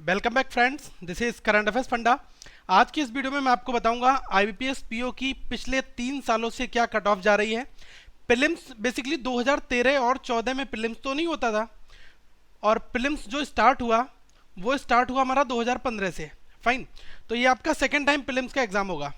Welcome back friends, this is current affairs funda. आज की इस वीडियो में मैं आपको बताऊंगा आईबीपीएस पीओ की पिछले 3 सालों से क्या कट ऑफ जा रही है। प्रीलिम्स बेसिकली 2013 और 14 में प्रीलिम्स तो नहीं होता था, और प्रीलिम्स जो स्टार्ट हुआ वो स्टार्ट हुआ हमारा 2015 से। फाइन, तो ये आपका सेकेंड टाइम प्रीलिम्स का एग्जाम होगा,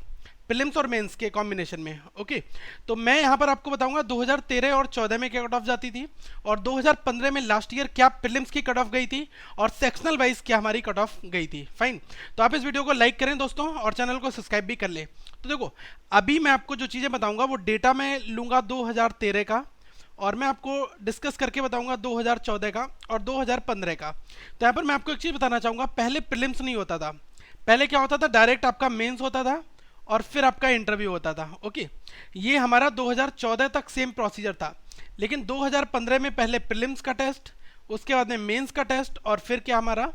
प्रीलिम्स और मेंस के कॉम्बिनेशन में। ओके, तो मैं यहाँ पर आपको बताऊंगा 2013 और 14 में क्या कट ऑफ जाती थी, और 2015 में लास्ट ईयर क्या प्रीलिम्स की कट ऑफ गई थी, और सेक्शनल वाइज क्या हमारी कट ऑफ गई थी। फाइन, तो आप इस वीडियो को लाइक करें दोस्तों, और चैनल को सब्सक्राइब भी कर ले। तो देखो, अभी मैं आपको जो चीज़ें बताऊंगा वो डेटा मैं लूंगा 2013 का, और मैं आपको डिस्कस करके बताऊंगा 2014 का और 2015 का। तो यहाँ पर मैं आपको एक चीज़ बताना चाहूँगा, पहले प्रीलिम्स नहीं होता था। पहले क्या होता था, डायरेक्ट आपका मेंस होता था और फिर आपका इंटरव्यू होता था। ओके, ये हमारा 2014 तक सेम प्रोसीजर था, लेकिन 2015 में पहले प्रीलिम्स का टेस्ट, उसके बाद में मेंस का टेस्ट, और फिर क्या हमारा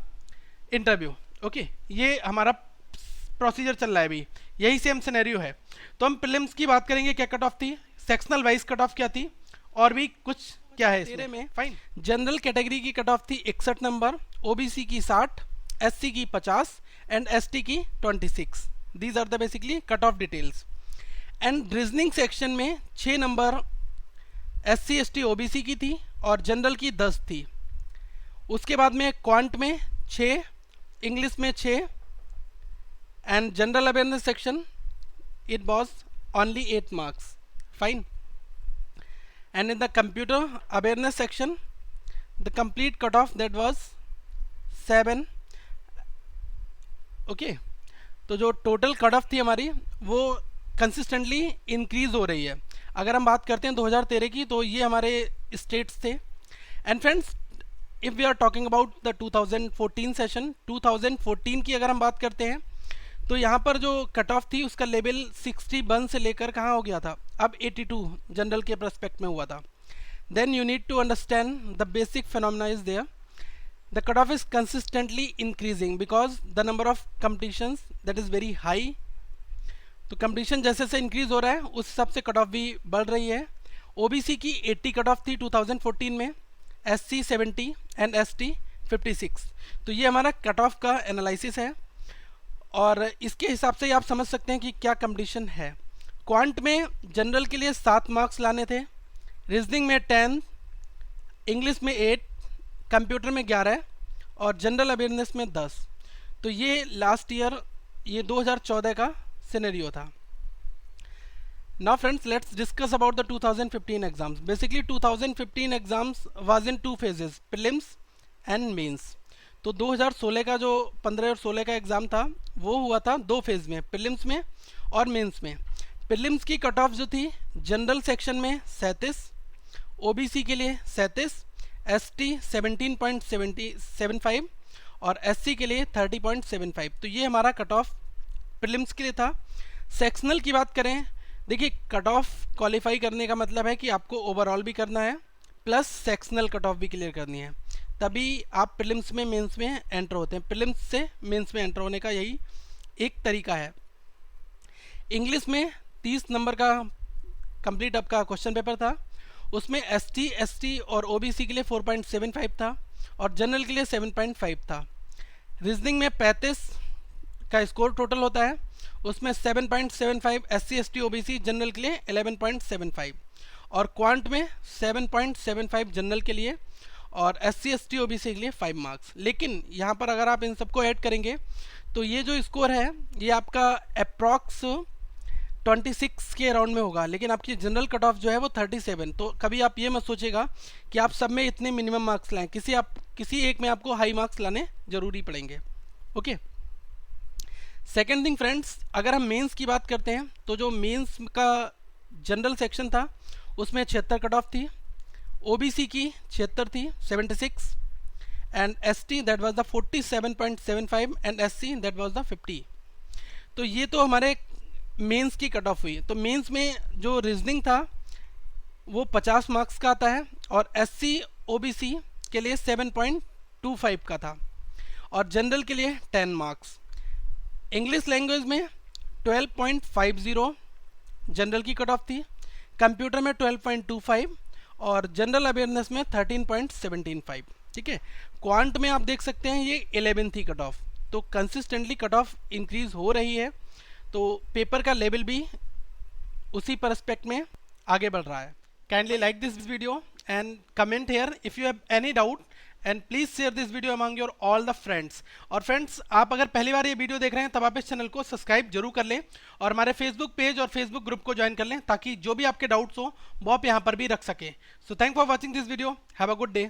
इंटरव्यू। ओके, ये हमारा प्रोसीजर चल रहा है अभी, यही सेम सिनेरियो है। तो हम प्रीलिम्स की बात करेंगे, क्या कट ऑफ थी, सेक्शनल वाइज कट ऑफ क्या थी, और भी कुछ क्या है इसमें। में फाइन, जनरल कैटेगरी की कट ऑफ थी 61 नंबर, ओबीसी की 60, एससी की 50 एंड एसटी की 26। These are the basically cut off details. And reasoning section में 6 नंबर एससी एसटी ओबीसी की थी और जनरल की 10 थी। उसके बाद में क्वांट में 6, इंग्लिश में 6 and general awareness section it was only 8 marks. Fine. And in the computer awareness section, the complete cutoff that was 7. Okay, तो जो टोटल कट ऑफ थी हमारी वो कंसिस्टेंटली इंक्रीज हो रही है। अगर हम बात करते हैं 2013 की, तो ये हमारे स्टेट्स थे। And friends, if we are talking about the 2014 session, 2014 की अगर हम बात करते हैं, तो यहाँ पर जो कट ऑफ थी उसका लेवल 61 से लेकर कहाँ हो गया था, अब 82 जनरल के प्रस्पेक्ट में हुआ था। Then you need to understand the basic phenomena is there. The cut off is consistently increasing because the number of competitions that is very high. तो कंपटीशन जैसे जैसे इंक्रीज हो रहा है उस हिसाब से कट ऑफ भी बढ़ रही है। ओबीसी की 80 कट ऑफ थी 2014 में, एससी 70 एंड एसटी 56। तो ये हमारा कट ऑफ का एनालिसिस है, और इसके हिसाब से आप समझ सकते हैं कि क्या कंपटीशन है। क्वांट में जनरल के लिए 7 मार्क्स लाने थे, रीजनिंग में 10, इंग्लिश में 8, कंप्यूटर में 11 और जनरल अवेयरनेस में 10। तो ये लास्ट ईयर, ये 2014 का सिनेरियो था। Now friends, let's discuss about the 2015 exams. Basically 2015 exams was in 2 phases, prelims and mains. तो 2016 का जो 15 और 16 का एग्ज़ाम था वो हुआ था 2 फेज़ में, प्रीलिम्स में और मेंस में। प्रीलिम्स की कट ऑफ जो थी, जनरल सेक्शन में 37, ओबीसी के लिए 37, एसटी 17.75 और एससी के लिए 30.75। तो ये हमारा कट ऑफ प्रीलिम्स के लिए था। सेक्शनल की बात करें, देखिए कट ऑफ क्वालिफाई करने का मतलब है कि आपको ओवरऑल भी करना है प्लस सेक्शनल कट ऑफ भी क्लियर करनी है, तभी आप प्रीलिम्स में मेंस में एंटर होते हैं। प्रीलिम्स से मेंस में एंटर होने का यही एक तरीका है। इंग्लिश में 30 नंबर का कंप्लीट आपका क्वेश्चन पेपर था, उसमें एसटी एसटी और ओबीसी के लिए 4.75 था और जनरल के लिए 7.5 था। रीजनिंग में 35 का स्कोर टोटल होता है, उसमें 7.75 एससी एसटी ओबीसी, जनरल के लिए 11.75 और क्वांट में 7.75 जनरल के लिए और एससी एसटी ओबीसी के लिए 5 मार्क्स। लेकिन यहाँ पर अगर आप इन सबको ऐड करेंगे तो ये जो स्कोर है ये आपका अप्रॉक्स 26 के अराउंड में होगा, लेकिन आपकी जनरल कट ऑफ जो है वो 37। तो कभी आप ये मत सोचेगा कि आप सब में इतने मिनिमम मार्क्स लाएं, किसी एक में आपको हाई मार्क्स लाने जरूरी पड़ेंगे। ओके, सेकेंड थिंग फ्रेंड्स, अगर हम मेंस की बात करते हैं तो जो मेंस का जनरल सेक्शन था उसमें 76 कट ऑफ थी, ओबीसी की 76 थी 76 and ST that was the 47.75 and SC that was the 50। तो ये तो हमारे मेंस की कट ऑफ हुई। तो मेंस में जो रीजनिंग था वो 50 मार्क्स का आता है और एससी ओबीसी के लिए 7.25 का था और जनरल के लिए 10 मार्क्स। इंग्लिश लैंग्वेज में 12.50 जनरल की कट ऑफ थी, कंप्यूटर में 12.25 और जनरल अवेयरनेस में 13.75। ठीक है। क्वांट में आप देख सकते हैं ये 11 थी कट ऑफ, तो कंसिस्टेंटली कट ऑफ इंक्रीज हो रही है, तो पेपर का लेवल भी उसी परस्पेक्ट में आगे बढ़ रहा है। Kindly like this video and comment here if you have any doubt, and please share this video among your all the friends. और फ्रेंड्स, आप अगर पहली बार ये वीडियो देख रहे हैं तब आप इस चैनल को सब्सक्राइब जरूर कर लें और हमारे फेसबुक पेज और फेसबुक ग्रुप को ज्वाइन कर लें, ताकि जो भी आपके डाउट्स हो वो आप यहाँ पर भी रख सकें। So thank for watching this video, have a good day.